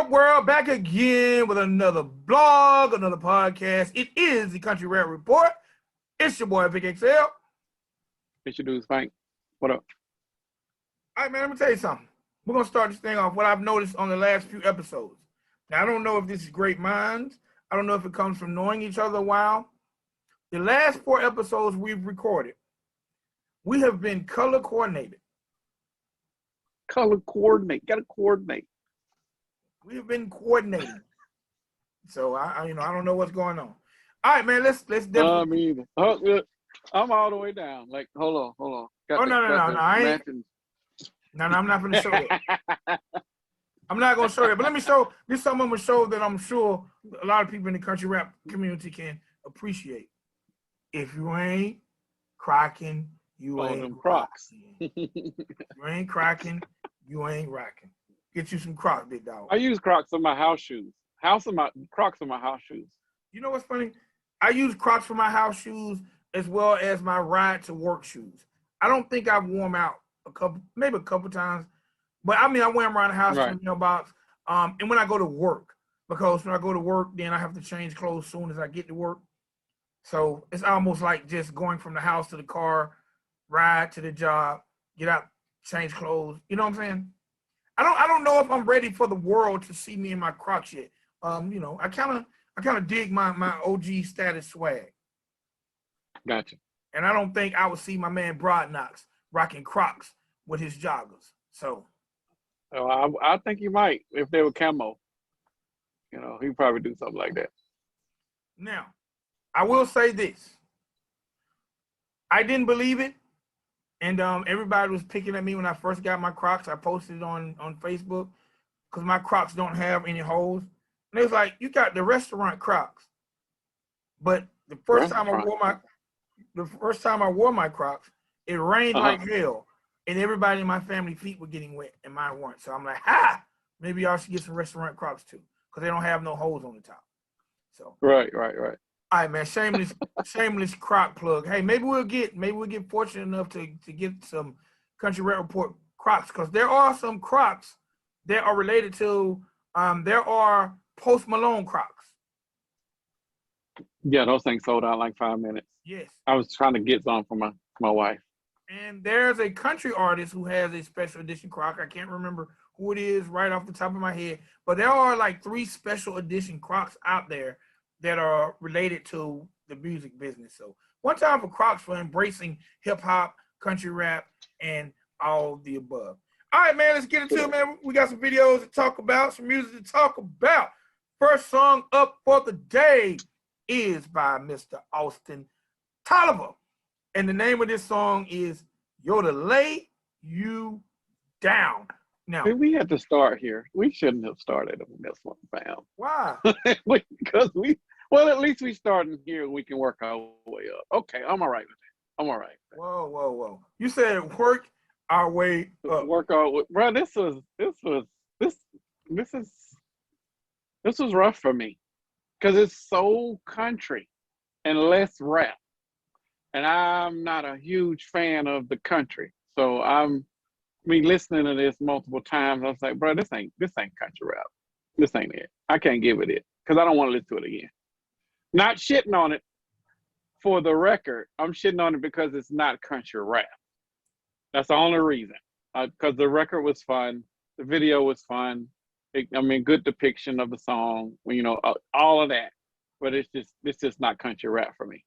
up, world? Back again with another blog, another podcast. It is the Country Rap Report. It's your boy, Big XL. It's your dude, Spank. What up? All right, man, let me tell you something. We're going to start this thing off what I've noticed on the last few episodes. Now, I don't know if this is great minds. I don't know if it comes from knowing each other a while. The last 4 episodes we've recorded, we have been color coordinated. Color coordinate. Got to coordinate. We have been coordinating. So, I don't know what's going on. All right, man, let's definitely. Me either. Oh, I'm all the way down. Like, hold on. No, I ain't. No, I'm not going to show that. I'm not going to show that. But let me show, this is something I'm going to show that I'm sure a lot of people in the country rap community can appreciate. If you ain't cracking, you ain't Crocs. You ain't cracking, you ain't rocking. Get you some Crocs, big dog. I use Crocs on my house shoes. Crocs on my house shoes. You know what's funny? I use Crocs for my house shoes as well as my ride to work shoes. I don't think I've worn them out maybe a couple times, but I mean I wear them around the house in the mailbox. And when I go to work, because when I go to work, then I have to change clothes as soon as I get to work. So it's almost like just going from the house to the car, ride to the job, get out, change clothes. You know what I'm saying? I don't know if I'm ready for the world to see me in my Crocs yet. I kind of dig my OG status swag. Gotcha. And I don't think I would see my man Broad Knox rocking Crocs with his joggers. So, I think he might if they were camo. He'd probably do something like that. Now, I will say this. I didn't believe it. And everybody was picking at me when I first got my Crocs. I posted it on Facebook because my Crocs don't have any holes. And it was like, you got the restaurant Crocs. But the first time I wore my Crocs, it rained like hell. And everybody in my family feet were getting wet and mine weren't. So I'm like, maybe y'all should get some restaurant Crocs too. Because they don't have no holes on the top. So Right. All right, man. Shameless Croc plug. Hey, maybe we'll get fortunate enough to get some Country Rap Report Crocs, because there are some Crocs that are related to. There are Post Malone Crocs. Yeah, those things sold out in like 5 minutes. Yes. I was trying to get some for my wife. And there's a country artist who has a special edition Croc. I can't remember who it is right off the top of my head, but there are like 3 special edition Crocs out there that are related to the music business. So one time for Crocs for embracing hip hop, country rap, and all the above. All right, man, let's get into it, man. We got some videos to talk about, some music to talk about. First song up for the day is by Mr. Austin Tolliver. And the name of this song is Yo to Lay You Down. Now, we had to start here. We shouldn't have started on this one, fam. Why? Because at least we started here and we can work our way up. Okay, I'm all right with that. I'm all right. Whoa. You said work our way up. Work our way. Bro, this was rough for me. Because it's so country and less rap. And I'm not a huge fan of the country. So listening to this multiple times, I was like, bro, this ain't country rap. This ain't it. I can't give it because I don't want to listen to it again. Not shitting on it for the record. I'm shitting on it because it's not country rap. That's the only reason. Because the record was fun. The video was fun. Good depiction of the song, all of that. But it's just not country rap for me.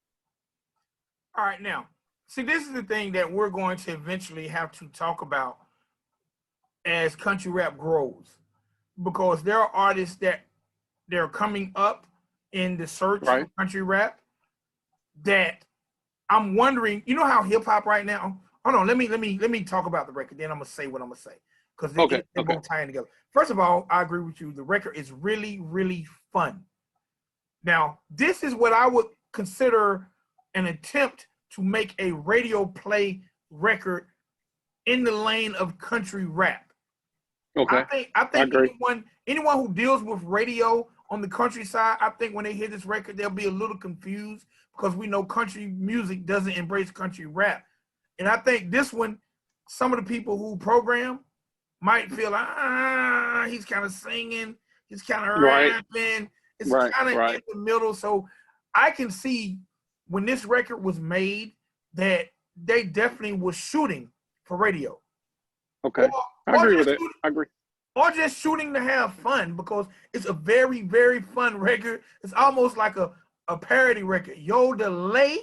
All right, now, see, this is the thing that we're going to eventually have to talk about as country rap grows, because there are artists that they're coming up in the search for country rap that I'm wondering, how hip hop right now. Hold on, let me talk about the record, then I'm gonna say what I'm gonna say, because they both tie in together. First of all, I agree with you. The record is really, really fun. Now, this is what I would consider an attempt to make a radio play record in the lane of country rap. Okay. I think anyone who deals with radio on the country side, I think when they hear this record, they'll be a little confused because we know country music doesn't embrace country rap. And I think this one, some of the people who program might feel like, he's kind of singing, He's kind of Right, rapping. It's right, kind of in right. the middle. So I can see when this record was made that they definitely was shooting for radio, or Okay. I or agree with just it. shooting, I agree. or just shooting to have fun because it's a very, very fun record. It's almost like a parody record. Yo, delay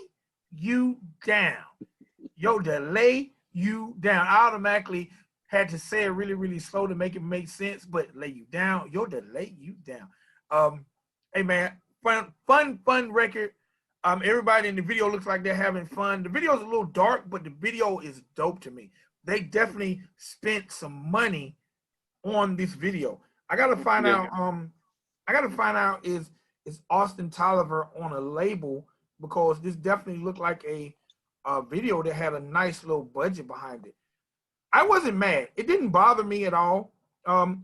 you down. Yo, delay you down. I automatically had to say it really, really slow to make it make sense, but lay you down. Yo, delay you down. Um, hey man, fun record. Everybody in the video looks like they're having fun. The video is a little dark, but the video is dope to me. They definitely spent some money on this video. I gotta find Yeah. out. I gotta find out is Austin Tolliver on a label because this definitely looked like a video that had a nice little budget behind it. I wasn't mad. It didn't bother me at all.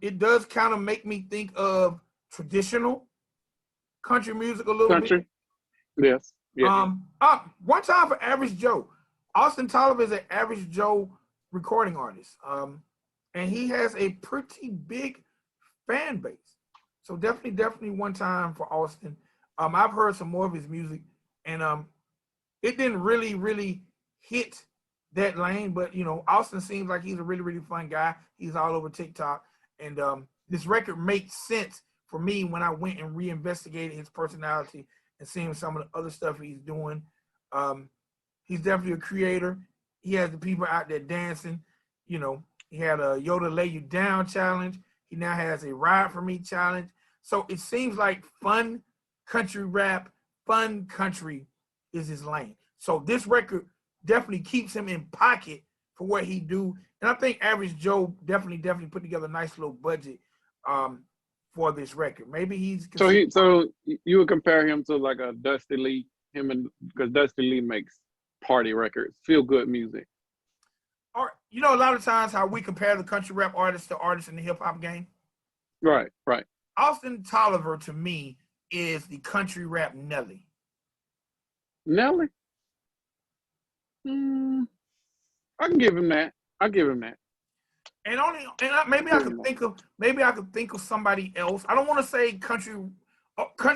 It does kind of make me think of traditional country music a little bit. Country. Yes. Yeah. One time for Average Joe. Austin Tolliver is an Average Joe recording artist. And he has a pretty big fan base. So definitely one time for Austin. I've heard some more of his music, and it didn't really hit that lane. But you know, Austin seems like he's a really fun guy. He's all over TikTok, and this record makes sense for me when I went and reinvestigated his personality and seeing some of the other stuff he's doing. He's definitely a creator. He has the people out there dancing. You know, he had a Yoda Lay You Down challenge. He now has a Ride For Me challenge. So it seems like fun country rap, fun country is his lane. So this record definitely keeps him in pocket for what he do. And I think Average Joe definitely put together a nice little budget for this record. Maybe he's So you would compare him to like a Dusty Lee, because Dusty Lee makes party records, feel good music. or you know, a lot of times how we compare the country rap artists to artists in the hip hop game. Right, right. Austin Tolliver to me is the country rap Nelly. Nelly. I can give him that. I'll give him that. Maybe I could think of somebody else. I don't want to say country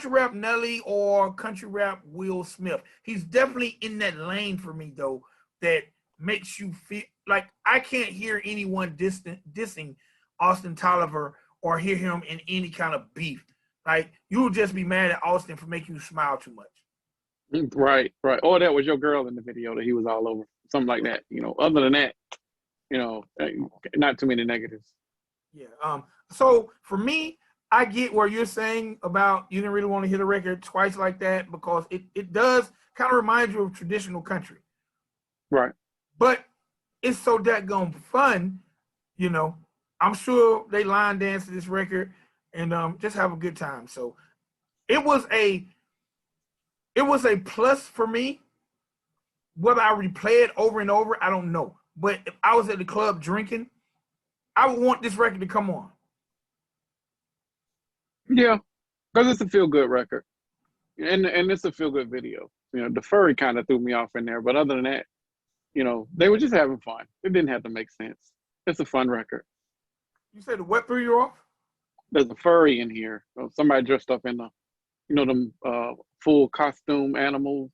rap Nelly or country rap Will Smith. He's definitely in that lane for me though, that makes you feel like I can't hear anyone dissing Austin Tolliver or hear him in any kind of beef. Like you would just be mad at Austin for making you smile too much. Right, right. Or that was your girl in the video that he was all over, something like that. You know, other than that, you know, not too many negatives. Yeah. So for me, I get where you're saying about you didn't really want to hit a record twice like that because it does kind of remind you of traditional country. Right. But it's so daggone fun, you know. I'm sure they line dance to this record and just have a good time. So it was a plus for me. Whether I replay it over and over, I don't know. But if I was at the club drinking, I would want this record to come on. Yeah, because it's a feel good record, and it's a feel good video. You know, the furry kind of threw me off in there, but other than that, you know, they were just having fun. It didn't have to make sense. It's a fun record. You said the what threw you off? There's a furry in here. Somebody dressed up in the, you know, them full costume animal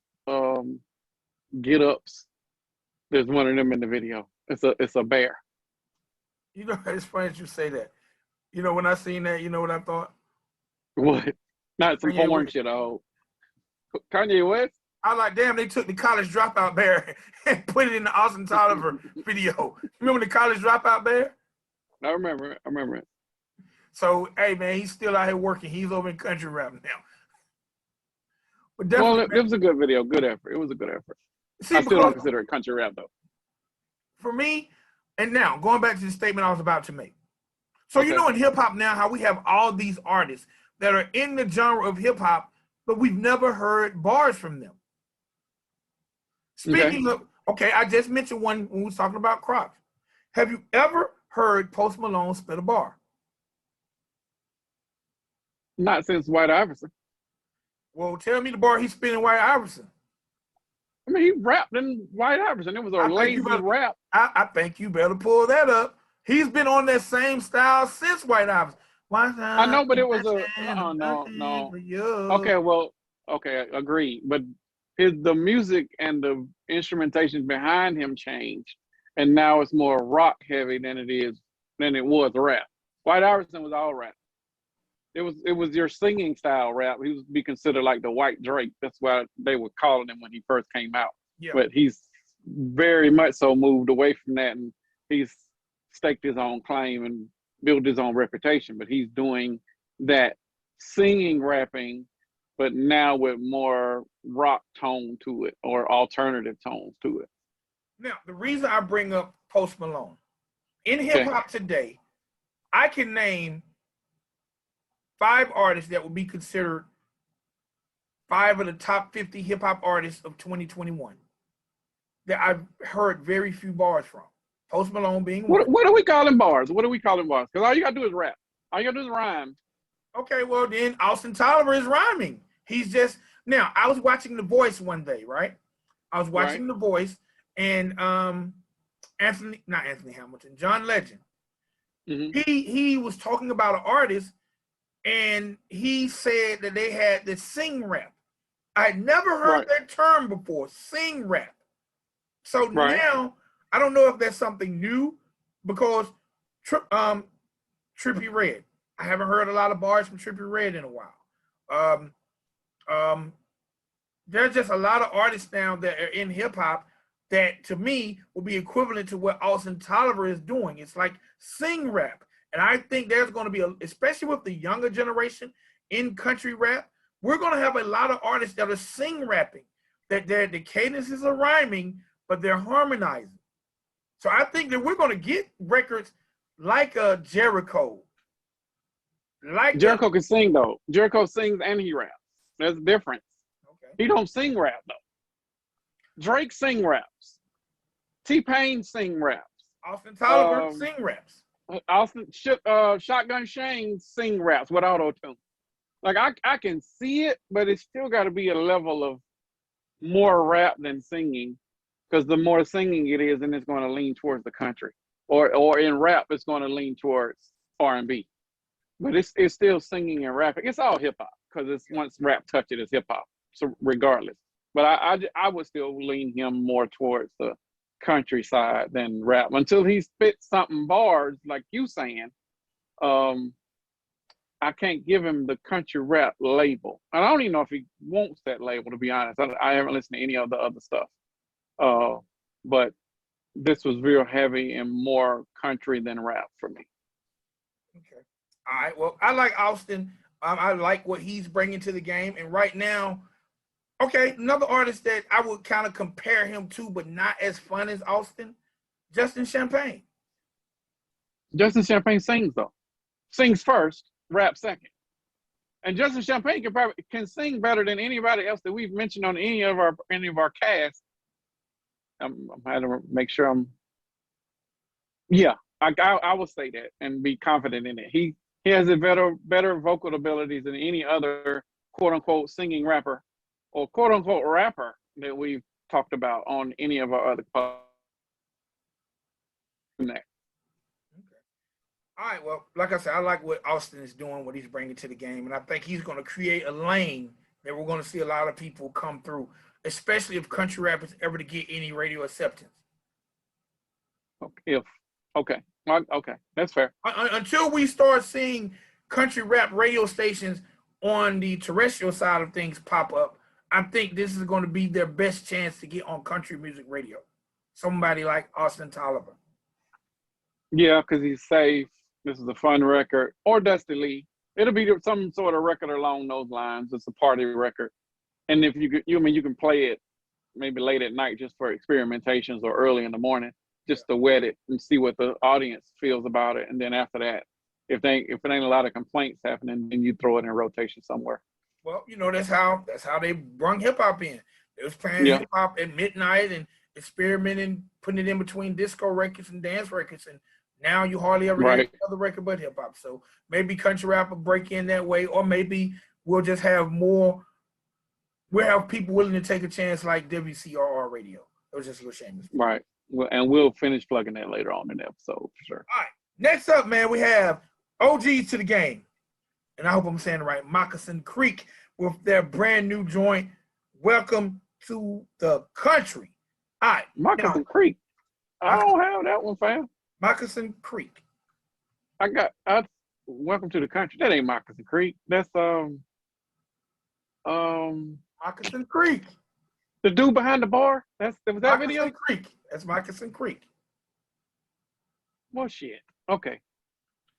get ups. There's one of them in the video. It's a bear. You know, it's funny that you say that. You know, when I seen that, you know what I thought? What? Not some Kanye porn West. shit. Oh, Kanye West. I was like, damn, they took the college dropout bear and put it in the Austin Tolliver video. Remember the college dropout bear? I remember it. So, hey, man, he's still out here working. He's over in country rap now. But Well, definitely, it was a good video, good effort. It was a good effort. see, I still don't because consider it country rap though. for me, and now going back to the statement I was about to make. So, Okay. you know, in hip hop now, how we have all these artists that are in the genre of hip hop, but we've never heard bars from them. Speaking of, I just mentioned one when we was talking about Crocs. Have you ever heard Post Malone spit a bar? Not since White Iverson. Well, tell me the bar he spit in White Iverson. I mean, he rapped in White Iverson. It was a lazy rap. I think you better pull that up. He's been on that same style since White Iverson. I know, but it was a I'm nothing no. for you. Okay, well, okay, agreed. But the music and the instrumentation behind him changed, and now it's more rock heavy than it was rap. White Iverson was all rap. It was your singing style rap. He was be considered like the white Drake. That's why they were calling him when he first came out. Yeah. But he's very much so moved away from that, and he's staked his own claim and built his own reputation. But he's doing that singing rapping, but now with more rock tone to it or alternative tones to it. Now, the reason I bring up Post Malone, in hip hop today, I can name 5 artists that would be considered 5 of the top 50 hip hop artists of 2021 that I've heard very few bars from. Post Malone being one. What are we calling bars? What are we calling bars? Because all you gotta do is rap. All you gotta do is rhyme. Okay, well then Austin Tolliver is rhyming. He's just now. I was watching The Voice one day, right? I was watching The Voice, and not Anthony Hamilton, John Legend. Mm-hmm. He was talking about an artist, and he said that they had the sing rap. I had never heard that term before, sing rap. So now I don't know if that's something new, because Trippie Redd. I haven't heard a lot of bars from Trippie Redd in a while. There's just a lot of artists now that are in hip hop that to me will be equivalent to what Austin Tolliver is doing. It's like sing rap. And I think there's going to be, especially with the younger generation in country rap, we're going to have a lot of artists that are sing rapping, that the cadences are rhyming, but they're harmonizing. So I think that we're going to get records like Jericho. Jericho can sing though. Jericho sings and he raps. There's a difference. Okay. He don't sing rap though. Drake sing raps. T-Pain sing raps. Austin Tolliver sing raps. Shotgun Shane sing raps with auto-tune. Like I can see it, but it's still got to be a level of more rap than singing, because the more singing it is, then it's going to lean towards the country, or in rap it's going to lean towards R&B. But it's still singing and rapping. It's all hip hop, because it's once rap touch it, it's hip hop. So regardless, but I would still lean him more towards the countryside than rap until he spits something bars like you saying. I can't give him the country rap label. And I don't even know if he wants that label, to be honest. I haven't listened to any of the other stuff. But this was real heavy and more country than rap for me. Okay. All right. Well, I like Austin. I like what he's bringing to the game. And right now, okay, another artist that I would kind of compare him to, but not as fun as Austin, Justin Champagne. Justin Champagne sings though. Sings first, rap second. And Justin Champagne can sing better than anybody else that we've mentioned on any of our casts. I'm having to make sure I will say that and be confident in it. He has a better vocal abilities than any other quote unquote singing rapper or quote unquote rapper that we've talked about on any of our other podcasts. Okay. All right. Well, like I said, I like what Austin is doing, what he's bringing to the game, and I think he's going to create a lane that we're going to see a lot of people come through, especially if country rap is ever to get any radio acceptance. Okay, that's fair. Until we start seeing country rap radio stations on the terrestrial side of things pop up, I think this is going to be their best chance to get on country music radio. Somebody like Austin Tolliver. Yeah, because he's safe. This is a fun record. Or Dusty Lee. It'll be some sort of record along those lines. It's a party record. And if you can play it maybe late at night just for experimentations or early in the morning, just to wet it and see what the audience feels about it. And then after that, if it ain't a lot of complaints happening, then you throw it in rotation somewhere. Well, that's how they brung hip hop in. They was playing hip hop at midnight and experimenting, putting it in between disco records and dance records, and now you hardly ever hear another record but hip hop. So maybe country rap will break in that way, or maybe we'll just have more. We'll have people willing to take a chance like WCRR radio. It was just a little shameless. Right. Well, and we'll finish plugging that later on in the episode for sure. All right. Next up, man, we have OGs to the game, and I hope I'm saying it right, Moccasin Creek with their brand new joint, Welcome to the Country. All right, now, Moccasin Creek. I don't have that one, fam. Moccasin Creek. I Welcome to the Country. That ain't Moccasin Creek. That's Moccasin Creek. the dude behind the bar. Was that Moccasin video? Creek. That's Moccasin Creek. Well, shit. Okay.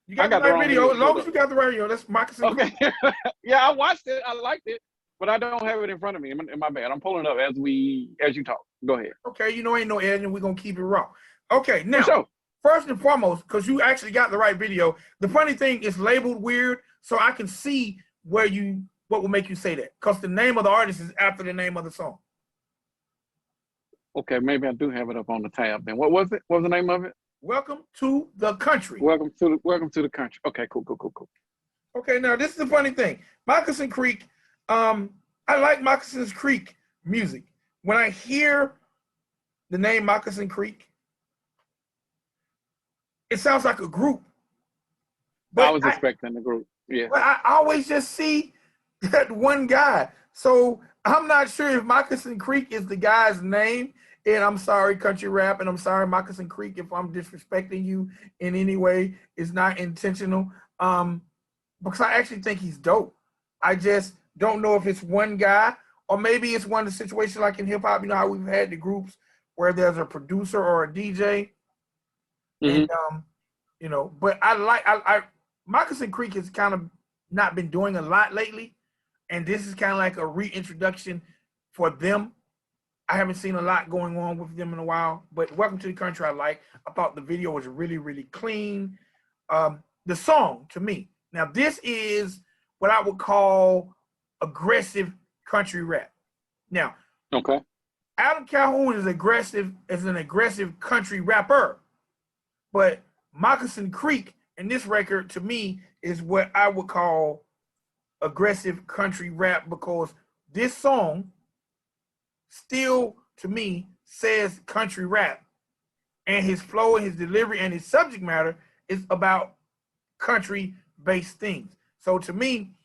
You got I the got the right wrong video. As video long pulled as you got the right video, that's Moccasin Creek. Okay. Yeah, I watched it. I liked it, but I don't have it in front of me. My bad. I'm pulling it up as you talk. Go ahead. Okay, you know, ain't no editing. We're going to keep it raw. Okay, now, For sure. first and foremost, because you actually got the right video, the funny thing is labeled weird, so I can see what will make you say that, because the name of the artist is after the name of the song. Okay, maybe I do have it up on the tab then. What was it? What was the name of it? Welcome to the Country. Welcome to the Country. Okay, cool. Okay, now this is the funny thing. Moccasin Creek, I like Moccasin Creek music. When I hear the name Moccasin Creek, it sounds like a group. But I was expecting the group. Yeah. But I always just see that one guy. So I'm not sure if Moccasin Creek is the guy's name. And I'm sorry, Country Rap, and I'm sorry, Moccasin Creek, if I'm disrespecting you in any way. It's not intentional. Because I actually think he's dope. I just don't know if it's one guy, or maybe it's one of the situations like in hip hop, you know how we've had the groups where there's a producer or a DJ. Mm-hmm. And you know, but I Moccasin Creek has kind of not been doing a lot lately. And this is kind of like a reintroduction for them. I haven't seen a lot going on with them in a while, but Welcome to the Country I thought the video was really, really clean. The song, to me, now this is what I would call aggressive country rap. Now, Okay. Adam Calhoun is an aggressive country rapper, but Moccasin Creek in this record, to me, is what I would call aggressive country rap, because this song still, to me, says country rap, and his flow and his delivery and his subject matter is about country-based things. So to me,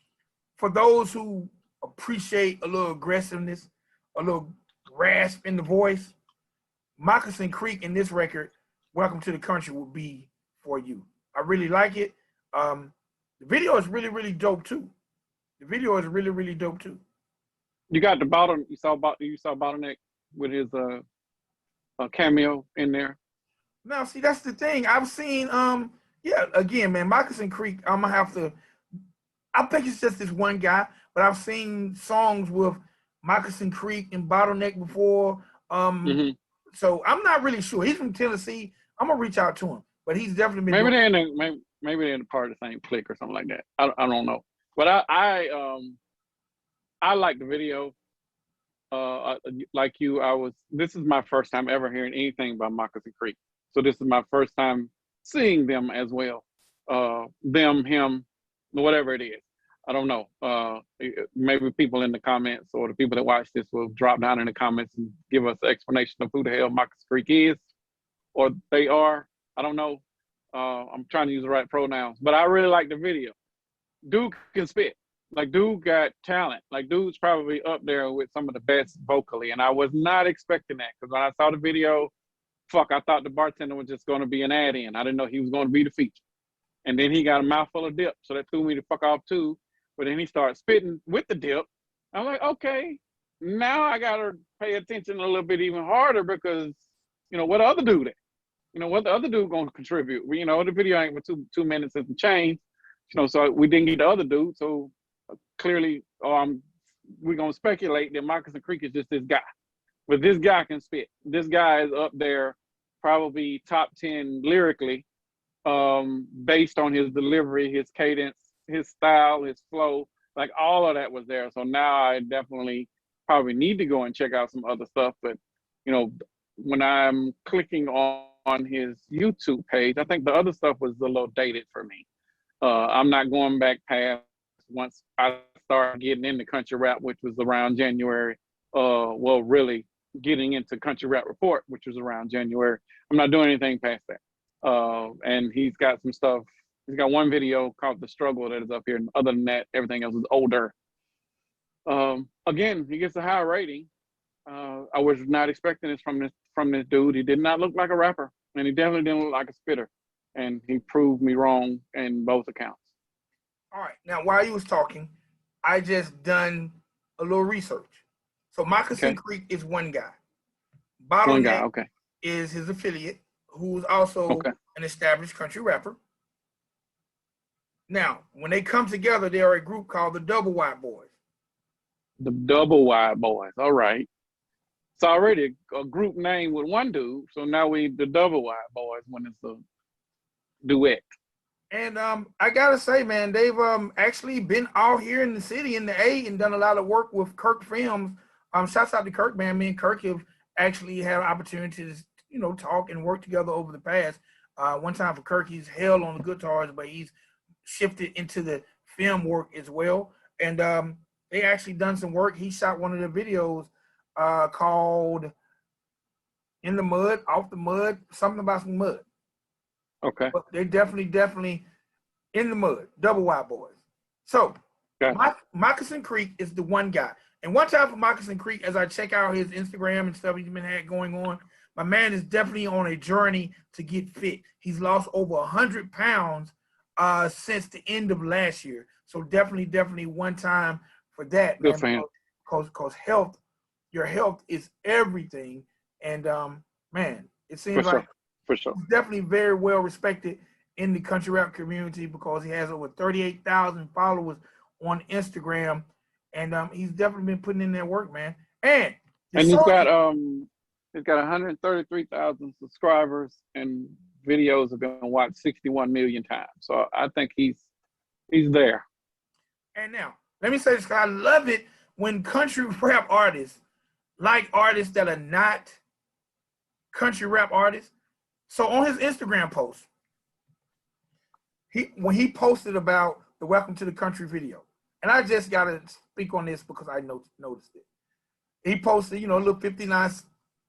for those who appreciate a little aggressiveness, a little rasp in the voice, Moccasin Creek in this record, Welcome to the Country, will be for you. I really like it. The video is really, really dope too. You got the bottom. You saw Bottleneck with his cameo in there. Now, see, that's the thing. I've seen, yeah, again, man, Moccasin Creek, I'm gonna have to, I think it's just this one guy, but I've seen songs with Moccasin Creek and Bottleneck before. So I'm not really sure. He's from Tennessee. I'm gonna reach out to him, but he's definitely been. Maybe they're in part of the same clique or something like that. I don't know, but I like the video. Like you, this is my first time ever hearing anything by Moccasin Creek. So this is my first time seeing them as well. Them, him, whatever it is. I don't know. Maybe people in the comments or the people that watch this will drop down in the comments and give us an explanation of who the hell Moccasin Creek is, or they are. I don't know. I'm trying to use the right pronouns, but I really like the video. Dude can spit. Like, dude got talent. Like, dude's probably up there with some of the best vocally, and I was not expecting that, because when I saw the video, I thought the bartender was just going to be an add-in. I didn't know he was going to be the feature. And then he got a mouthful of dip, so that threw me the fuck off too. But then he started spitting with the dip. I'm like, okay, now I got to pay attention a little bit even harder, because, what the other dude at? What the other dude going to contribute? The video ain't for 2 minutes and some change. So we didn't get the other dude. So clearly, we're going to speculate that Moccasin Creek is just this guy. But this guy can spit. This guy is up there, probably top 10 lyrically, based on his delivery, his cadence, his style, his flow. Like, all of that was there. So now I definitely probably need to go and check out some other stuff. But, when I'm clicking on his YouTube page, I think the other stuff was a little dated for me. I'm not going back past once I started getting into country rap, which was around January. Really getting into Country Rap Report, which was around January. I'm not doing anything past that. And he's got some stuff, He's got one video called "The Struggle" that is up here. And other than that, everything else is older. Again, he gets a high rating. I was not expecting this from this dude. He did not look like a rapper, and he definitely didn't look like a spitter. And he proved me wrong in both accounts. All right. Now, while you was talking, I just done a little research. So Moccasin Okay. Creek is one guy. One guy. Bottleneck Okay. is his affiliate, who's also Okay. an established country rapper. Now, when they come together, they are a group called the Double Wide Boys. The Double Wide Boys. All right. It's already a group name with one dude, so now we the Double Wide Boys when it's a duet. And I gotta say, man, they've actually been out here in the city in the A and done a lot of work with Kirk Films. Shouts out to Kirk, man. Me and Kirk have actually had opportunities, talk and work together over the past. One time for Kirk, he's held on the guitars, but he's shifted into the film work as well. And they actually done some work. He shot one of the videos called "In the Mud," "Off the Mud," something about some mud. Okay. But they definitely in the mud, Double Wide Boys. So Moccasin Creek is the one guy. And one time for Moccasin Creek, as I check out his Instagram and stuff he's been had going on, my man is definitely on a journey to get fit. He's lost over 100 pounds since the end of last year. So definitely one time for that, Good man. for him. Because your health is everything. And man, it seems For like sure. For sure. he's definitely very well respected in the country rap community because he has over 38,000 followers on Instagram, and he's definitely been putting in that work, man. And he's got 133,000 subscribers, and videos have been watched 61 million times. So I think he's there. And now let me say this, because I love it when country rap artists, like artists that are not country rap artists. So on his Instagram post, when he posted about the "Welcome to the Country" video, and I just gotta speak on this because I noticed it. He posted, a little 59.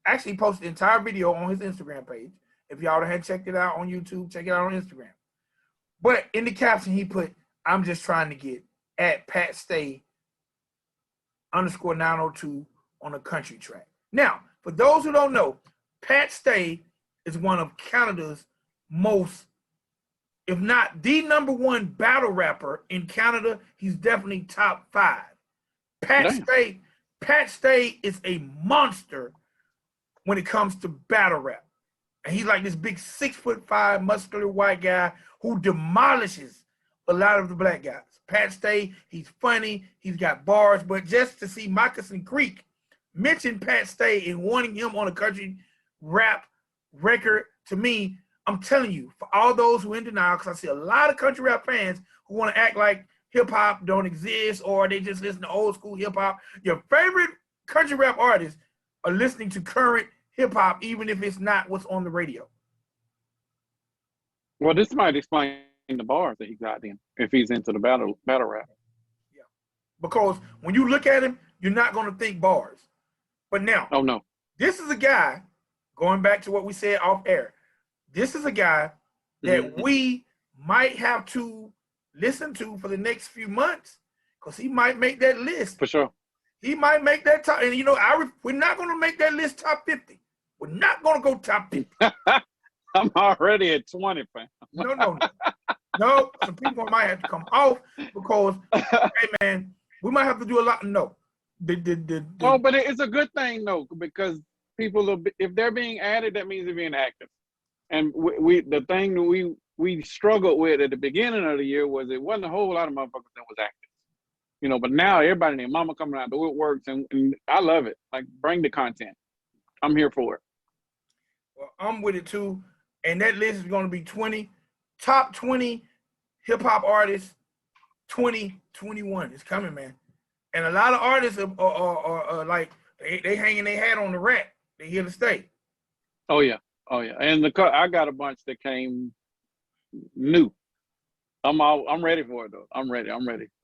Actually, he posted the entire video on his Instagram page. If y'all hadn't checked it out on YouTube, check it out on Instagram. But in the caption, he put, "I'm just trying to get at Pat Stay _902 on a country track." Now, for those who don't know, Pat Stay is one of Canada's most, if not the #1 battle rapper in Canada. He's definitely top 5. Pat Stay is a monster when it comes to battle rap. And he's like this big 6'5" muscular white guy who demolishes a lot of the black guys. Pat Stay, he's funny, he's got bars, but just to see Moccasin Creek mention Pat Stay and wanting him on a country rap record, to me, I'm telling you, for all those who are in denial, because I see a lot of country rap fans who want to act like hip-hop don't exist or they just listen to old school hip-hop. Your favorite country rap artists are listening to current hip-hop, even if it's not what's on the radio. Well, this might explain the bars that he got in if he's into the battle rap. Yeah, because when you look at him, you're not going to think bars. But now, oh no, this is a guy, going back to what we said off air, this is a guy that we might have to listen to for the next few months because he might make that list. For sure. He might make that top. And, we're not going to make that list top 50. We're not going to go top 50. I'm already at 20, fam. No, some people might have to come off because, hey, man, we might have to do a lot. No. Well, but it's a good thing, though, because people, if they're being added, that means they're being active. And the thing that we struggled with at the beginning of the year was it wasn't a whole lot of motherfuckers that was active. But now everybody and their mama coming out, the woodworks, and I love it. Like, bring the content. I'm here for it. Well, I'm with it too. And that list is going to be top 20 hip hop artists, 2021. It's coming, man. And a lot of artists are like, they hanging their hat on the rack. They here to stay. Oh yeah. And I got a bunch that came new. I'm ready for it though. I'm ready.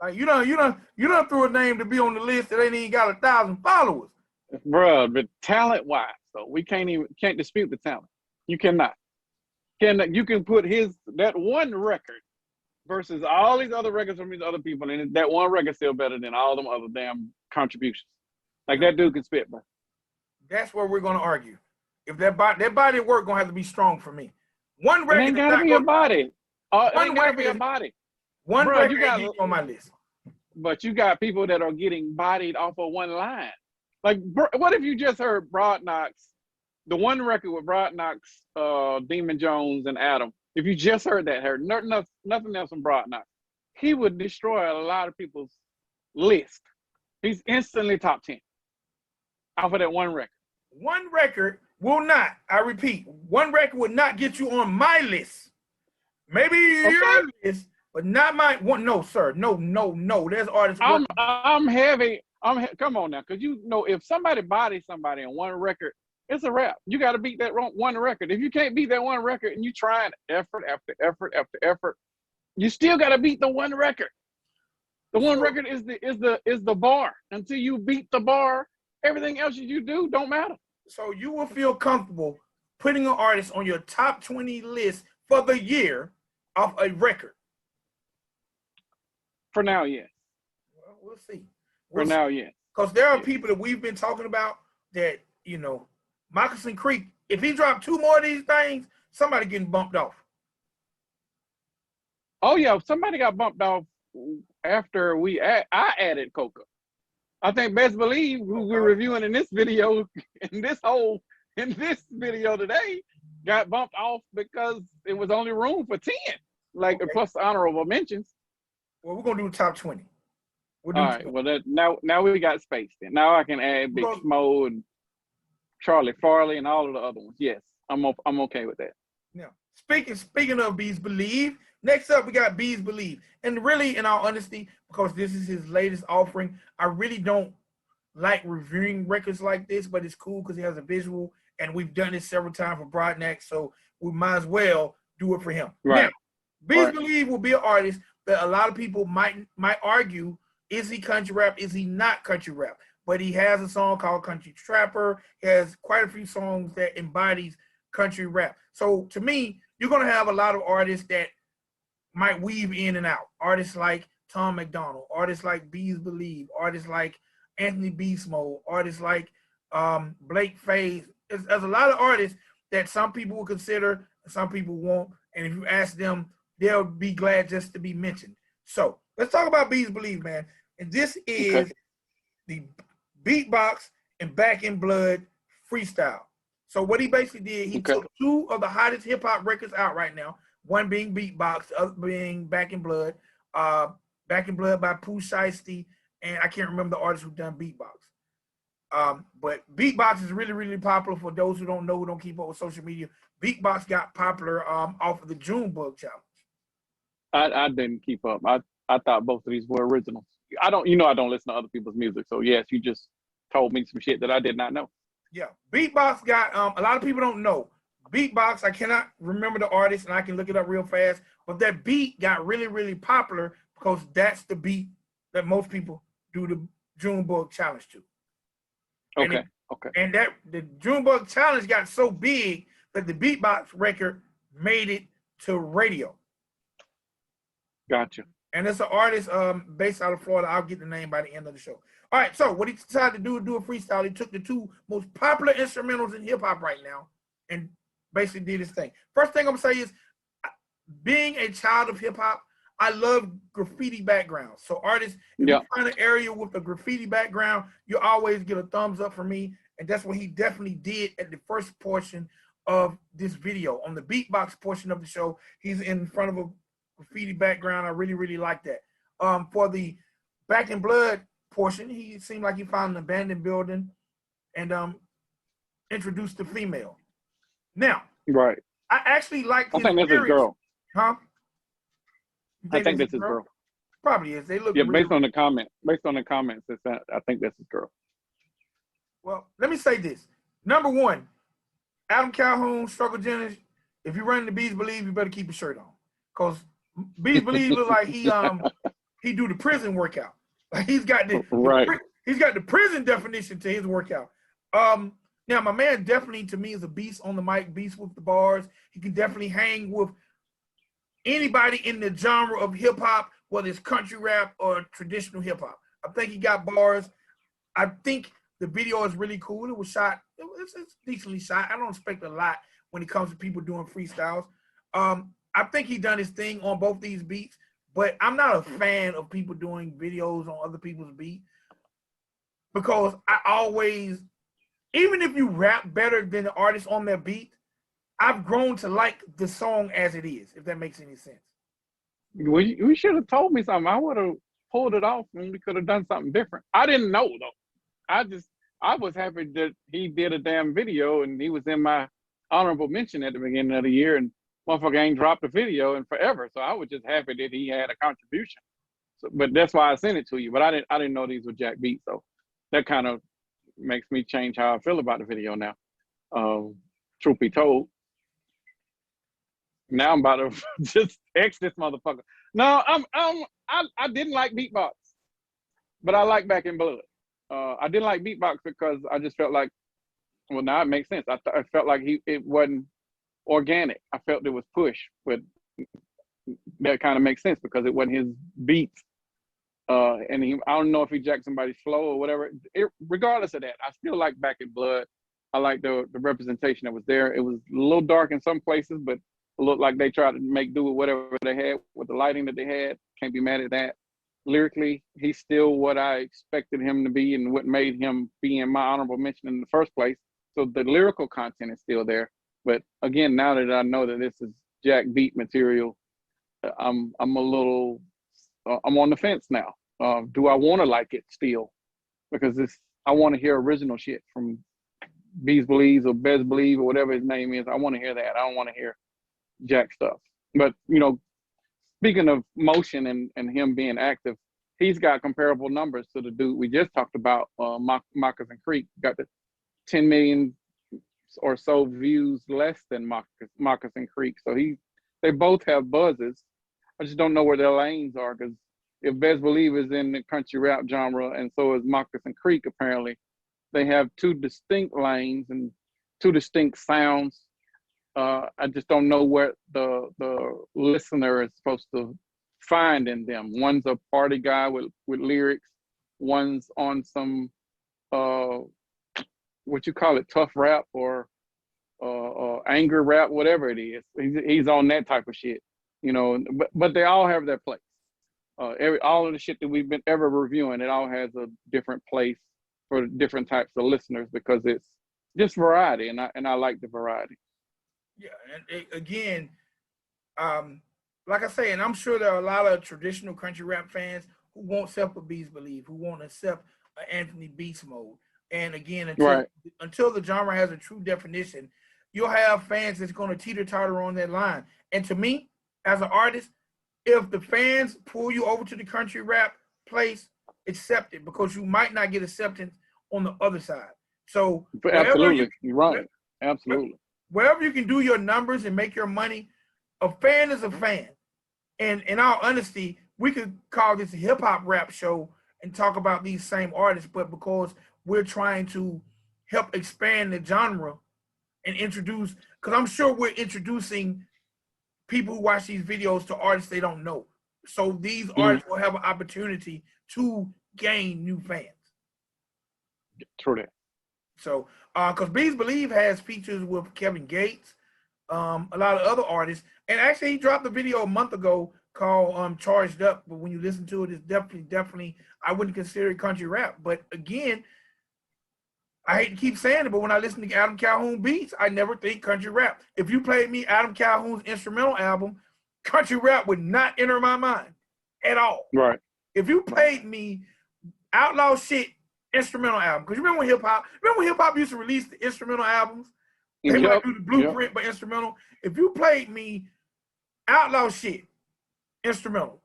Like you don't throw a name to be on the list that ain't even got 1,000 followers. Bruh, but talent wise though, we can't dispute the talent. You cannot. You can put that one record versus all these other records from these other people, and that one record's still better than all them other damn contributions. Like that dude can spit, bro. That's where we're gonna argue. If that body of work gonna have to be strong for me. One It record ain't is gotta not be going. a body. It One ain't gotta record be a is body. one Bro, record ain't on my list. but you got people that are getting bodied off of one line. Like, what if you just heard Broad Knox, the one record with Broad Knox, Demon Jones, and Adam? If you just heard nothing else from Broad Knox, he would destroy a lot of people's list. He's instantly top 10 off of that one record. One record will not, I repeat, one record would not get you on my list. Maybe your list, but not my one. No, sir. No. There's artists. I'm heavy. Come on now, because you know if somebody bodies somebody on one record, it's a wrap. You got to beat that one record. If you can't beat that one record and you trying effort after effort after effort, you still got to beat the one record. The one record is the bar. Until you beat the bar, everything else you do don't matter. So you will feel comfortable putting an artist on your top 20 list for the year off a record? For now, yes. Well, we'll see. For now, yes. Because there are people that we've been talking about that, you know, Moccasin Creek, if he dropped 2 more of these things, somebody getting bumped off. Oh, yeah. Somebody got bumped off after I added Coca. I think Bezz Believe, who we're reviewing in this video, in this video today, got bumped off because it was only room for 10, plus honorable mentions. Well, we're gonna do the top 20. All right. Well, now we got space. Then now I can add Big Smo and Charlie Farley and all of the other ones. Yes, I'm okay with that. Now, speaking of Bezz Believe, next up we got Bezz Believe, and really, in all honesty, because this is his latest offering, I really don't like reviewing records like this, but it's cool because he has a visual, and we've done this several times for Broadnax, so we might as well do it for him. Right. Now, Bezz Believe will be an artist that a lot of people might argue, is he country rap? Is he not country rap? But he has a song called Country Trapper. He has quite a few songs that embodies country rap. So to me, you're gonna have a lot of artists that might weave in and out. Artists like Tom McDonald, artists like Bezz Believe, artists like Anthony Beastmo, artists like Blake Faze. There's a lot of artists that some people will consider, and some people won't. And if you ask them, they'll be glad just to be mentioned. So let's talk about Bezz Believe, man. And this is the beatbox and Back in Blood freestyle. So what he basically did, he took 2 of the hottest hip hop records out right now. One being Beatbox, the other being Back in Blood. Back in Blood by Pooh Shiesty, and I can't remember the artist who done Beatbox. But Beatbox is really, really popular for those who don't know, who don't keep up with social media. Beatbox got popular off of the Junebug challenge. I didn't keep up. I thought both of these were originals. I don't listen to other people's music. So yes, you just told me some shit that I did not know. Yeah, Beatbox got a lot of people don't know. Beatbox, I cannot remember the artist, and I can look it up real fast. But that beat got really, really popular because that's the beat that most people do the Junebug challenge to. And that the Junebug challenge got so big that the Beatbox record made it to radio. Gotcha. And it's an artist based out of Florida. I'll get the name by the end of the show. All right, so what he decided to do a freestyle. He took the 2 most popular instrumentals in hip hop right now and basically did his thing. First thing I'm gonna say is, being a child of hip hop, I love graffiti backgrounds. So artists, if you find an area with a graffiti background, you always get a thumbs up from me. And that's what he definitely did at the first portion of this video. On the beatbox portion of the show, he's in front of a graffiti background. I really, really like that. For the Back in Blood portion, he seemed like he found an abandoned building and introduced the female. Now, I actually like his think that's his girl. Huh? I think that's his girl. Probably is. They look based on the comments, I think that's his girl. Well, let me say this. Number 1, Adam Calhoun, Struggle Jennings, if you're running the Bezz Believe, you better keep your shirt on. Because Bezz Believe look like he do the prison workout. Like he's got the prison definition to his workout. Now my man definitely to me is a beast on the mic, beast with the bars. He can definitely hang with anybody in the genre of hip hop, whether it's country rap or traditional hip hop. I think he got bars. I think the video is really cool. It was shot. It's decently shot. I don't expect a lot when it comes to people doing freestyles. I think he done his thing on both these beats, but I'm not a fan of people doing videos on other people's beats because I always, even if you rap better than the artist on their beat, I've grown to like the song as it is, if that makes any sense. You should have told me something. I would have pulled it off and we could have done something different. I didn't know though. I was happy that he did a damn video and he was in my honorable mention at the beginning of the year, and motherfucker ain't dropped a video in forever. So I was just happy that he had a contribution. So, but that's why I sent it to you. But I didn't know these were Jack beats. So that kind of makes me change how I feel about the video now. Truth be told. Now I'm about to just X this motherfucker. No, I didn't like beatbox, but I like Back in Blood. I didn't like beatbox because I just felt like, well, now it makes sense. I felt like it wasn't organic. I felt it was push, but that kind of makes sense because it wasn't his beats. And I don't know if he jacked somebody's flow or whatever. Regardless of that, I still like Back in Blood. I like the representation that was there. It was a little dark in some places, but it looked like they tried to make do with whatever they had with the lighting that they had. Can't be mad at that. Lyrically, he's still what I expected him to be and what made him be in my honorable mention in the first place. So the lyrical content is still there. But again, now that I know that this is Jack beat material, I'm a little, I'm on the fence now. Do I want to like it still? Because I want to hear original shit from Bezz Believe or Bezz Believe or whatever his name is. I want to hear that. I don't want to hear Jack stuff. But, you know, speaking of motion and him being active, he's got comparable numbers to the dude we just talked about, Moccasin Creek. Got the 10 million or so views less than Moccasin Creek. So they both have buzzes. I just don't know where their lanes are, because if Bezz Believe is in the country rap genre and so is Moccasin Creek, apparently, they have two distinct lanes and two distinct sounds. I just don't know what the listener is supposed to find in them. One's a party guy with lyrics. One's on some what you call it, tough rap or anger rap, whatever it is. He's on that type of shit, you know. But they all have their place. All of the shit that we've been ever reviewing, it all has a different place for different types of listeners because it's just variety, and I like the variety. Yeah, and again, like I say, and I'm sure there are a lot of traditional country rap fans who won't accept a Bezz Believe, who won't accept Anthony Beast Mode. And again, until the genre has a true definition, you'll have fans that's going to teeter-totter on that line. And to me, as an artist, if the fans pull you over to the country rap place, accept it, because you might not get acceptance on the other side. So absolutely, you're right. Absolutely. Wherever you can do your numbers and make your money, a fan is a fan. And in all honesty, we could call this a hip hop rap show and talk about these same artists, but because we're trying to help expand the genre and introduce, because I'm sure we're introducing people who watch these videos to artists they don't know. So these artists will have an opportunity to gain new fans. True that. So, because Bezz Believe has features with Kevin Gates, a lot of other artists, and actually he dropped a video a month ago called Charged Up, but when you listen to it, it's definitely, I wouldn't consider it country rap. But again, I hate to keep saying it, but when I listen to Adam Calhoun beats, I never think country rap. If you played me Adam Calhoun's instrumental album, country rap would not enter my mind at all. Right. If you played me Outlaw Shit instrumental album, because remember when hip hop used to release the instrumental albums? They might do the blueprint, but instrumental. If you played me Outlaw Shit instrumental,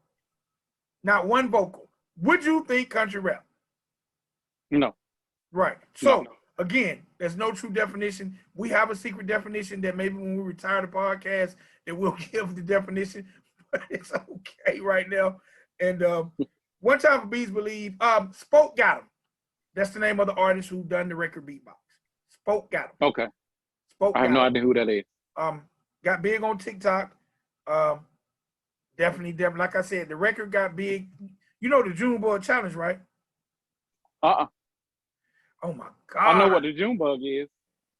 not one vocal, would you think country rap? No. Right. So again, there's no true definition. We have a secret definition that maybe when we retire the podcast, that we'll give the definition, but it's okay right now. And one time for Bezz Believe, Spoke got him. That's the name of the artist who done the record beatbox. Spoke got him. Okay. Spoke. I have no idea who that is. Got big on TikTok. Definitely. Like I said, the record got big. You know the Junebug challenge, right? Uh-uh. Oh my I know God. what the Junebug is.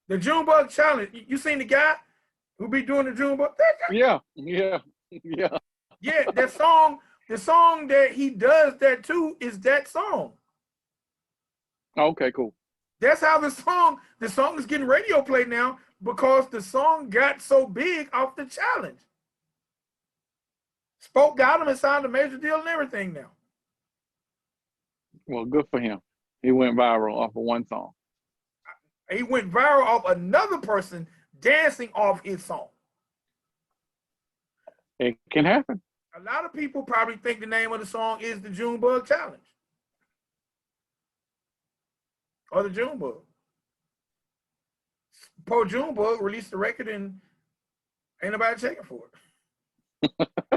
The Junebug challenge. You seen the guy who be doing the Junebug? Yeah, yeah, yeah. Yeah, that song, the song that he does that too is that song. Okay, cool. That's how the song is getting radio play now because the song got so big off the challenge. Spoke got him and signed a major deal and everything now. Well, good for him. He went viral off of one song. He went viral off another person dancing off his song. It can happen. A lot of people probably think the name of the song is the Junebug Challenge or the Junebug. Poor Junebug released the record and ain't nobody checking for it.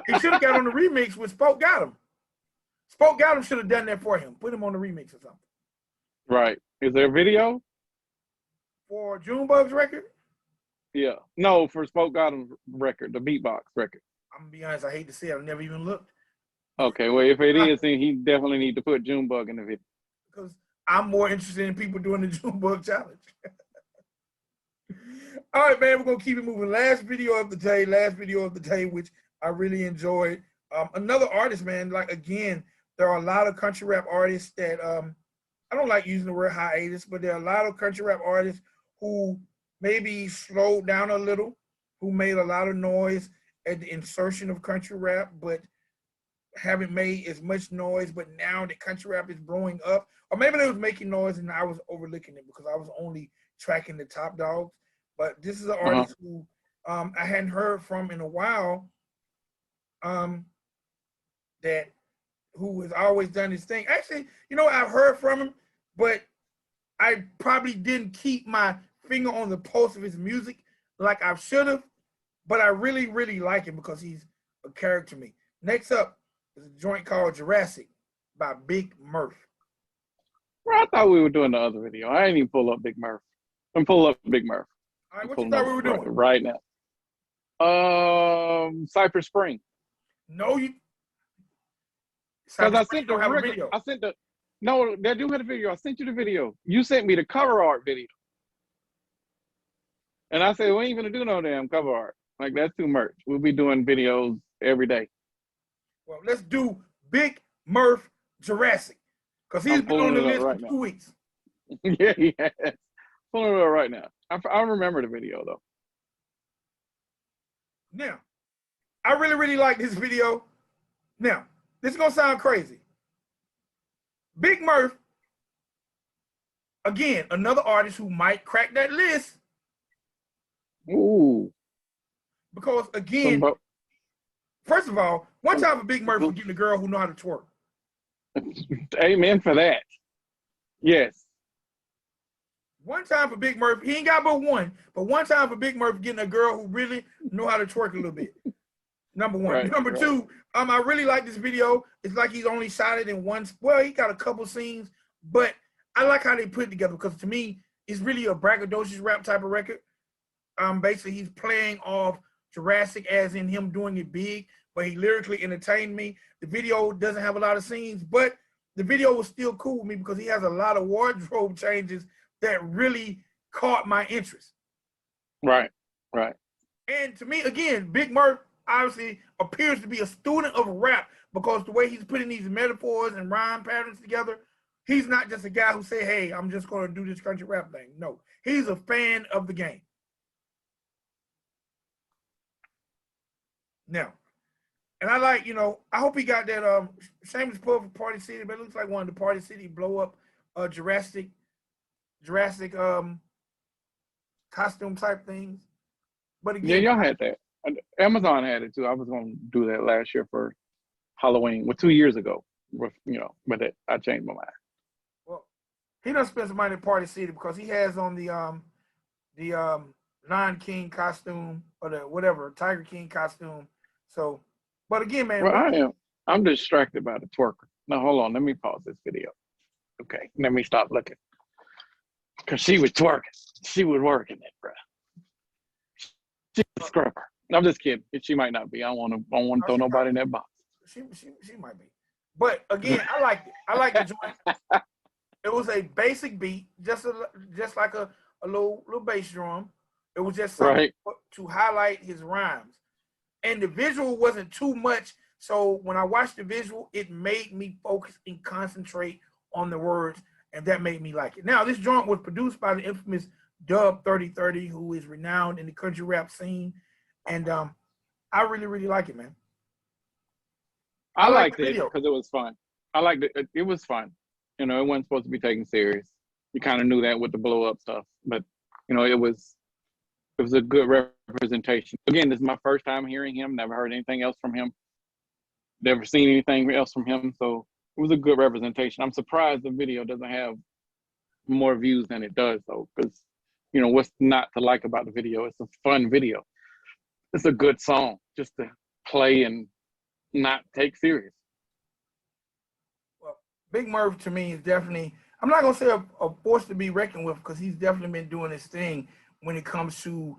He should have got on the remix with Spoke Got Him. Spoke Got Him should have done that for him. Put him on the remix or something. Right. Is there a video? For Junebug's record? Yeah. No, for Spoke Got Him record, the beatbox record. I'm going to be honest, I hate to say it. I never even looked. Okay, well, if it is, then he definitely need to put Junebug in the video. Because I'm more interested in people doing the Junebug Challenge. All right, man, we're going to keep it moving. Last video of the day, which I really enjoyed. Another artist, man, like, again, there are a lot of country rap artists that, I don't like using the word hiatus, but there are a lot of country rap artists who maybe slowed down a little, who made a lot of noise at the insertion of country rap, but haven't made as much noise. But now that country rap is blowing up, or maybe they was making noise and I was overlooking it because I was only tracking the top dogs. But this is an artist who I hadn't heard from in a while, that who has always done his thing. Actually, you know, I've heard from him, but I probably didn't keep my finger on the pulse of his music like I should have. But I really, really like him because he's a character to me. Next up is a joint called Jurassic by Big Murph. Well, I thought we were doing the other video. I ain't even pull up Big Murph. I'm pull up Big Murph. All right, what you thought we were doing? Right now. Cypress Spring. No, you. Because I sent don't have a video. No, they do have a video. I sent you the video. You sent me the cover art video. And I said, we ain't gonna do no damn cover art. Like, that's too much. We'll be doing videos every day. Well, let's do Big Murph Jurassic. Because he's been on the list for 2 weeks. Yeah, he has. Pulling it up right now. I remember the video, though. Now, I really, really like this video. Now, this is going to sound crazy. Big Murph, again, another artist who might crack that list. Ooh. Because, again, first of all, one time for Big Murph for getting a girl who know how to twerk. Amen for that. Yes. One time for Big Murph, he ain't got but one time for Big Murph getting a girl who really know how to twerk a little bit. Number one. Right, Number two, I really like this video. It's like he's only shot it in one. Well, he got a couple scenes, but I like how they put it together because to me, it's really a braggadocious rap type of record. Basically, he's playing off Jurassic as in him doing it big, but he lyrically entertained me. The video doesn't have a lot of scenes, but the video was still cool with me because he has a lot of wardrobe changes that really caught my interest. Right, right. And to me, again, Big Murph obviously appears to be a student of rap because the way he's putting these metaphors and rhyme patterns together, he's not just a guy who say, hey, I'm just going to do this country rap thing. No, he's a fan of the game. Now, and I like, I hope he got that shameless plug for Party City, but it looks like one of the Party City blow up Jurassic costume type things. But again, yeah, y'all had that. Amazon had it too. I was going to do that last year for Halloween, 2 years ago. But I changed my mind. Well, he done spent some money at Party City because he has on the Lion King costume or the whatever Tiger King costume. So, but again, man. Well, I'm distracted by the twerker. Now hold on, let me pause this video. Okay, let me stop looking. Cause she was twerking. She was working it, bro. She's a scrubber. I'm just kidding. She might not be. I don't want to Oh, throw she nobody probably, in that box. she might be. But again, I liked it. I liked the joint. It was a basic beat, just like a little bass drum. It was just something Right. to highlight his rhymes. And the visual wasn't too much. So when I watched the visual, it made me focus and concentrate on the words, and that made me like it. Now, this joint was produced by the infamous Dub 3030, who is renowned in the country rap scene, and I really, really like it, man. I I like liked the it video. because it was fun. I liked it. It was fun. You know, it wasn't supposed to be taken serious. You kind of knew that with the blow up stuff, but you know, it was a good representation. Again, this is my first time hearing him. Never heard anything else from him. Never seen anything else from him. So it was a good representation. I'm surprised the video doesn't have more views than it does, though, because you know what's not to like about the video? It's a fun video. It's a good song just to play and not take serious. Well, Big Murph to me is definitely, I'm not gonna say a force to be reckoned with, because he's definitely been doing his thing when it comes to,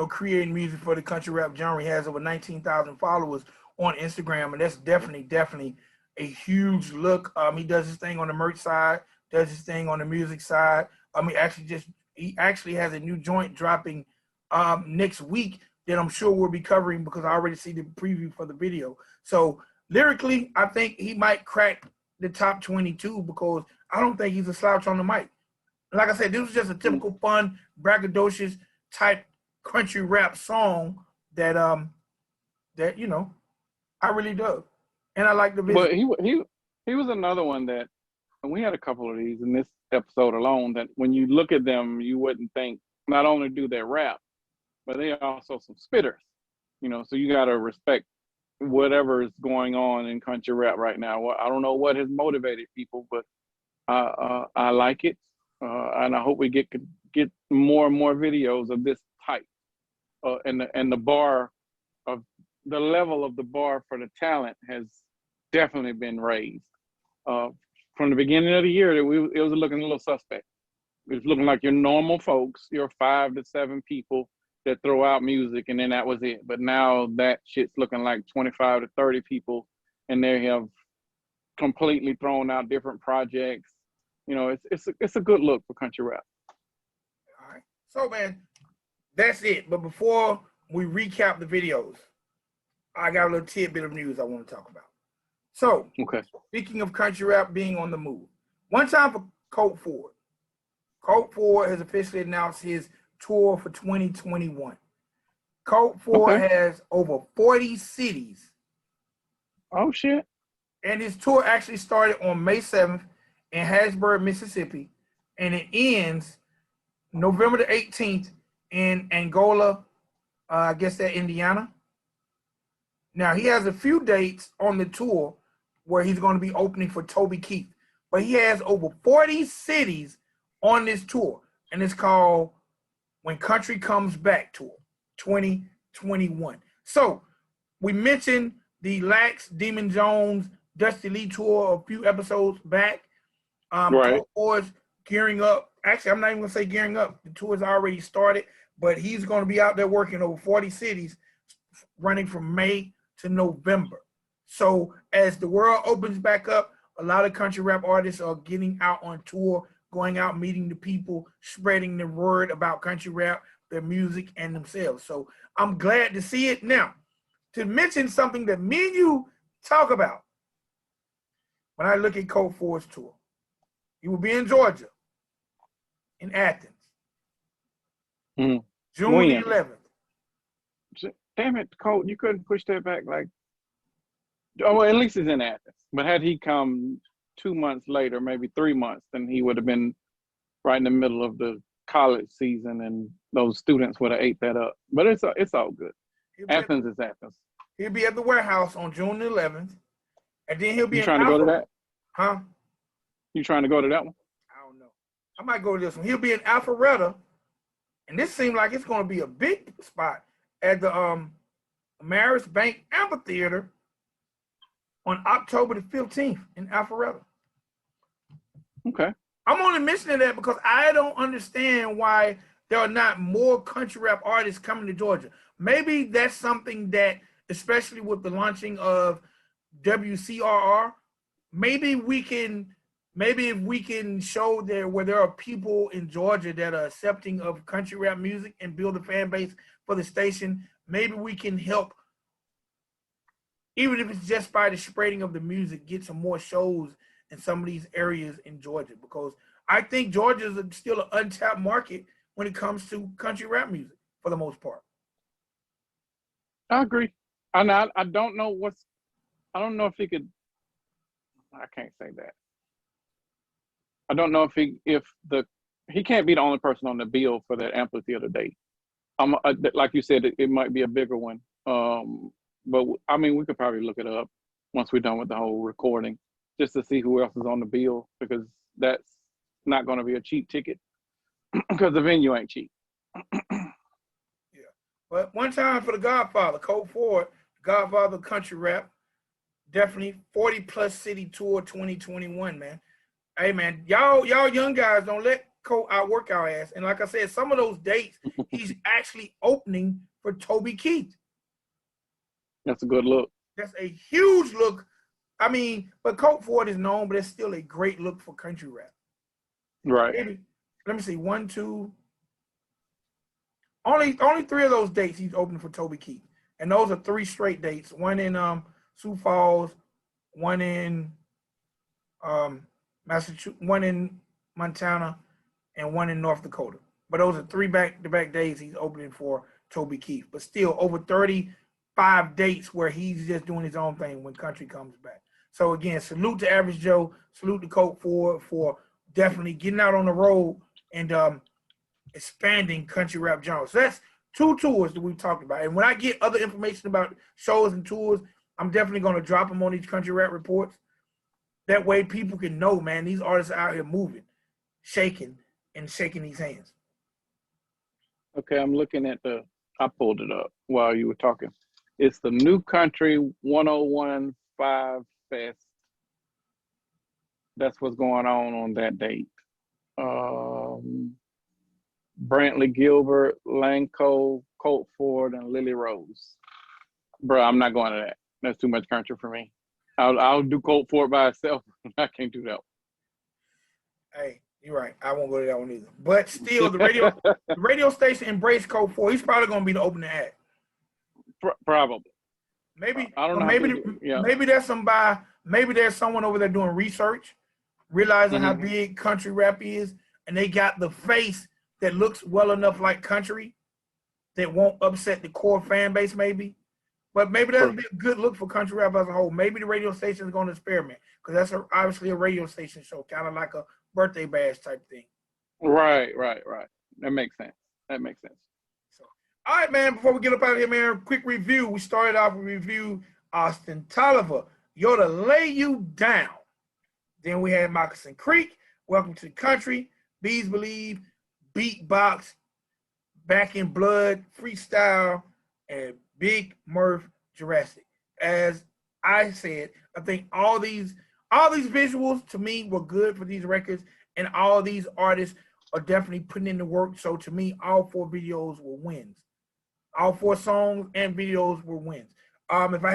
creating music for the country rap genre. He has over 19,000 followers on Instagram, and that's definitely a huge look. He does his thing on the merch side, does his thing on the music side. He actually has a new joint dropping next week that I'm sure we'll be covering, because I already see the preview for the video. So lyrically, I think he might crack the top 22, because I don't think he's a slouch on the mic. Like I said, this was just a typical fun, braggadocious type country rap song that I really dug, and I like the visual. But he was another one that, and we had a couple of these in this episode alone, that when you look at them, you wouldn't think not only do they rap, but they are also some spitters. You know, so you got to respect whatever is going on in country rap right now. Well, I don't know what has motivated people, but I like it, and I hope we get more and more videos of this type. And the bar of the level of the bar for the talent has definitely been raised. From the beginning of the year, it was looking a little suspect. It was looking like your normal folks, your 5 to 7 people that throw out music, and then that was it. But now that shit's looking like 25 to 30 people, and they have completely thrown out different projects. You know, it's a good look for country rap. All right, so man, that's it. But before we recap the videos, I got a little tidbit of news I want to talk about. So, Okay. speaking of country rap being on the move, one time for Colt Ford. Colt Ford has officially announced his tour for 2021. Colt Ford Okay. has over 40 cities, Oh shit. and his tour actually started on May 7th in Harrisburg, Mississippi, and it ends November the 18th in Angola, I guess that Indiana. Now, he has a few dates on the tour where he's going to be opening for Toby Keith, but he has over 40 cities on this tour, and it's called When Country Comes Back Tour 2021. So, we mentioned the Lax, Demon Jones, Dusty Lee tour a few episodes back. Right. Colt Ford's gearing up. Actually, I'm not even going to say gearing up. The tour's already started, but he's going to be out there working over 40 cities, running from May to November. So as the world opens back up, a lot of country rap artists are getting out on tour, going out, meeting the people, spreading the word about country rap, their music, and themselves. So I'm glad to see it. Now, to mention something that me and you talk about, when I look at Colt Ford's tour, he will be in Georgia, in Athens, Mm. June When? the 11th. Damn it, Colt, you couldn't push that back like. Oh, well, at least it's in Athens. But had he come 2 months later, maybe 3 months, then he would have been right in the middle of the college season, and those students would have ate that up. But it's all good. Athens is Athens. He'll be at the warehouse on June the 11th, and then he'll be You in trying to go to that? Huh? You trying to go to that one? I don't know. I might go to this one. He'll be in Alpharetta, and this seems like it's going to be a big spot at the Maris Bank Amphitheater on October the 15th in Alpharetta. Okay. I'm only mentioning that because I don't understand why there are not more country rap artists coming to Georgia. Maybe that's something that, especially with the launching of WCRR, maybe if we can show there where there are people in Georgia that are accepting of country rap music and build a fan base for the station, maybe we can help, even if it's just by the spreading of the music, get some more shows in some of these areas in Georgia, because I think Georgia is still an untapped market when it comes to country rap music for the most part. I agree. And I don't know I don't know if he could, I can't say that. I don't know if he can't be the only person on the bill for that amphitheater date. Like you said, it might be a bigger one. But I mean, we could probably look it up once we're done with the whole recording, just to see who else is on the bill, because that's not going to be a cheap ticket because the venue ain't cheap. Yeah. But one time for the Godfather, Colt Ford, Godfather of country rap, definitely 40 plus city tour 2021, man. Hey man, y'all young guys don't let Colt outwork our ass. And like I said, some of those dates he's actually opening for Toby Keith. That's a good look. That's a huge look. I mean, but Colt Ford is known, but it's still a great look for country rap. Right. Maybe, let me see, 1, 2. Only 3 of those dates he's opening for Toby Keith, and those are 3 straight dates. One in Sioux Falls, one in Massachusetts, one in Montana, and one in North Dakota. But those are 3 back-to-back days he's opening for Toby Keith. But still, over 35 dates where he's just doing his own thing when country comes back. So again, salute to Average Joe, salute to Colt Ford for definitely getting out on the road and expanding country rap genres. So that's 2 tours that we've talked about. And when I get other information about shows and tours, I'm definitely going to drop them on these country rap reports. That way people can know, man, these artists are out here moving, shaking these hands. Okay, I'm looking at I pulled it up while you were talking. It's the New Country 1015 Fest. That's what's going on that date. Brantley Gilbert, Lanco, Colt Ford, and Lily Rose. Bro, I'm not going to that. That's too much country for me. I'll do Colt Ford by itself. I can't do that one. Hey, you're right. I won't go to that one either. But still, the radio station embraced Colt Ford. He's probably going to be the opening act. Probably. Maybe I don't know. Maybe there's someone over there doing research, realizing how big country rap is, and they got the face that looks well enough like country that won't upset the core fan base, maybe. But maybe that'll be a good look for country rap as a whole. Maybe the radio station is going to experiment, because that's obviously a radio station show, kind of like a birthday bash type thing. Right. That makes sense. So, all right, man, before we get up out of here, man, quick review. We started off with review Austin Tolliver, Yo to Lay You Down. Then we had Moccasin Creek, Welcome to the Country, Bezz Believe, Beatbox, Back in Blood, Freestyle, and Big Murph Jurassic. As I said, I think all these visuals to me were good for these records, and all these artists are definitely putting in the work. So to me, all 4 videos were wins. All 4 songs and videos were wins. If I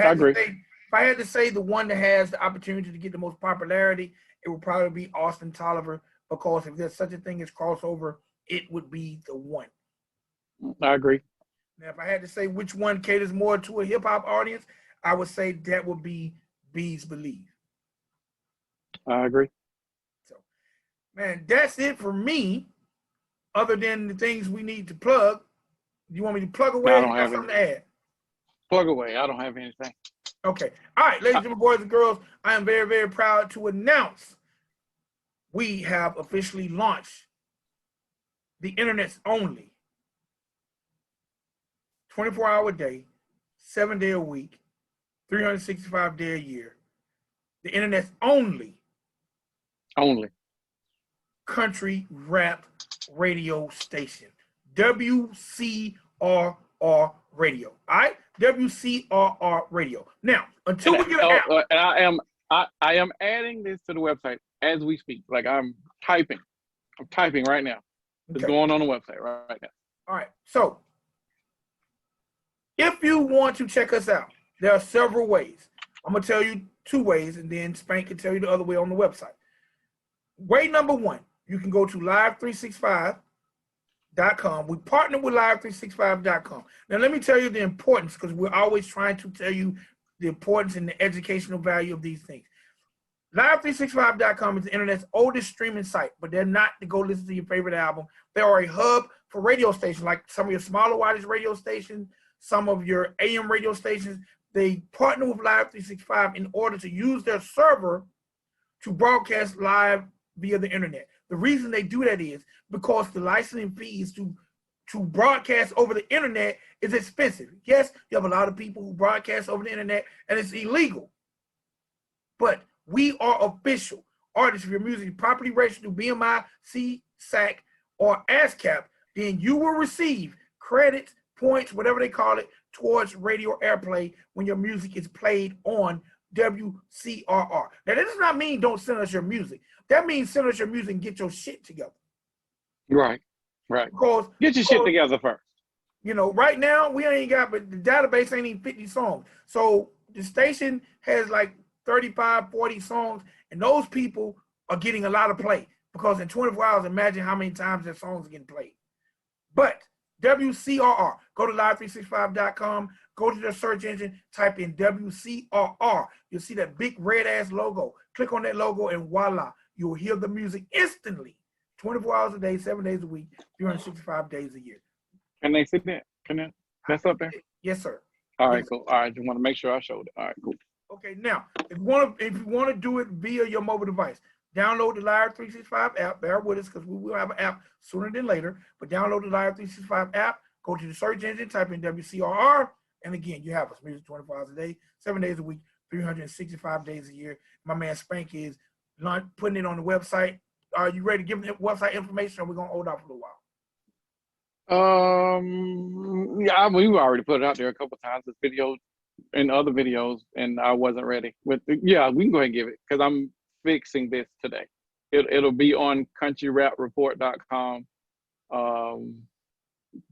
had to say the one that has the opportunity to get the most popularity, it would probably be Austin Tolliver, because if there's such a thing as crossover, it would be the one. I agree. Now, if I had to say which one caters more to a hip hop audience, I would say that would be Bezz Believe. I agree. So, man, that's it for me. Other than the things we need to plug, you want me to plug away? I don't have something to add. Plug away. I don't have anything. Okay. All right, ladies and gentlemen, boys and girls, I am very, very proud to announce we have officially launched the internet's only 24-hour day, 7-day a week, 365-day a year. The internet's only country rap radio station, WCRR Radio. All right, WCRR Radio. Now, until we get an app, and I am adding this to the website as we speak. Like I'm typing right now. It's Okay. going on the website right now. All right. So if you want to check us out, there are several ways. I'm gonna tell you 2 ways, and then Spank can tell you the other way on the website. Way number 1, you can go to live365.com. We partner with live365.com. Now, let me tell you the importance, because we're always trying to tell you the importance and the educational value of these things. Live365.com is the internet's oldest streaming site, but they're not to go listen to your favorite album. They are a hub for radio stations, like some of your smaller wattage radio stations, some of your AM radio stations. They partner with Live365 in order to use their server to broadcast live via the internet. The reason they do that is because the licensing fees to broadcast over the internet is expensive. Yes, you have a lot of people who broadcast over the internet, and it's illegal. But we are official. Artists, if your music is properly registered through BMI, CSAC, or ASCAP, then you will receive credits, points, whatever they call it, towards radio airplay when your music is played on WCRR. Now, that does not mean don't send us your music. That means send us your music and get your shit together. Right. Because Get your shit together first. You know, right now we ain't got, but the database ain't even 50 songs. So the station has like 35, 40 songs, and those people are getting a lot of play because in 24 hours, imagine how many times their songs are getting played. But WCRR, go to live365.com, go to their search engine, type in WCRR. You'll see that big red ass logo. Click on that logo and voila, you'll hear the music instantly. 24 hours a day, 7 days a week, 365 days a year. Can they see that? That's up there? Yes, sir. All right, Yes. cool. All right, just want to make sure I showed it. All right, cool. Okay, now, if you want to do it via your mobile device, download the Live 365 app. Bear with us because we will have an app sooner than later. But download the Live 365 app. Go to the search engine, type in WCRR, and again, you have us. Music 24 hours a day, 7 days a week, 365 days a year. My man Spank is putting it on the website. Are you ready to give them website information, or we're gonna hold off for a little while? Yeah, we already put it out there a couple times. This video and other videos, and I wasn't ready. But yeah, we can go ahead and give it because I'm fixing this today. It'll be on countryrap.com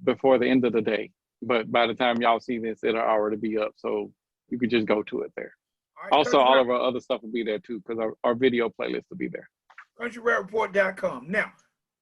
before the end of the day. But by the time y'all see this, it'll already be up. So you can just go to it there. All right, Also, all of our other stuff will be there too because our video playlist will be there. countryrap.com. Now,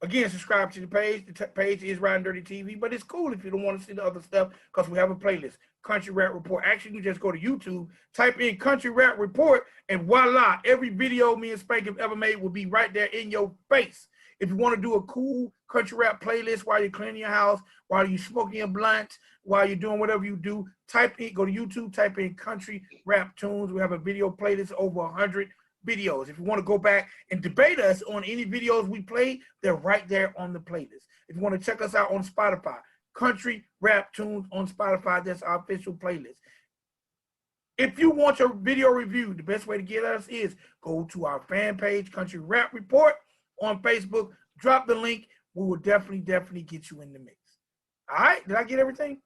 again, subscribe to the page. The page is Riding Dirty TV, but it's cool if you don't want to see the other stuff because we have a playlist, Country Rap Report. Actually, you just go to YouTube, type in Country Rap Report, and voila, every video me and Spank have ever made will be right there in your face. If you want to do a cool country rap playlist while you're cleaning your house, while you're smoking a blunt, while you're doing whatever you do, go to YouTube, type in Country Rap Tunes. We have a video playlist, over 100 videos. If you want to go back and debate us on any videos we played, they're right there on the playlist. If you want to check us out on Spotify, Country Rap Tunes on Spotify, that's our official playlist. If you want your video review, the best way to get us is go to our fan page, Country Rap Report on Facebook, drop the link. We will definitely get you in the mix. All right, did I get everything?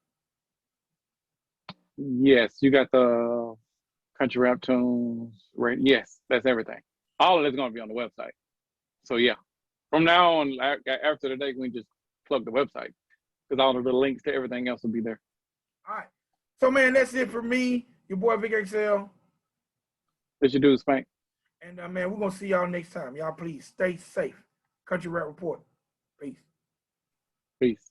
Yes, you got the Country Rap Tunes, right? Yes, that's everything. All of it's going to be on the website. So yeah, from now on, after the day, we just plug the website because all of the links to everything else will be there. All right. So man, that's it for me, your boy Vic XL. What you do, Spank? And man, we're gonna see y'all next time. Y'all please stay safe. Country Rap Report. Peace. Peace.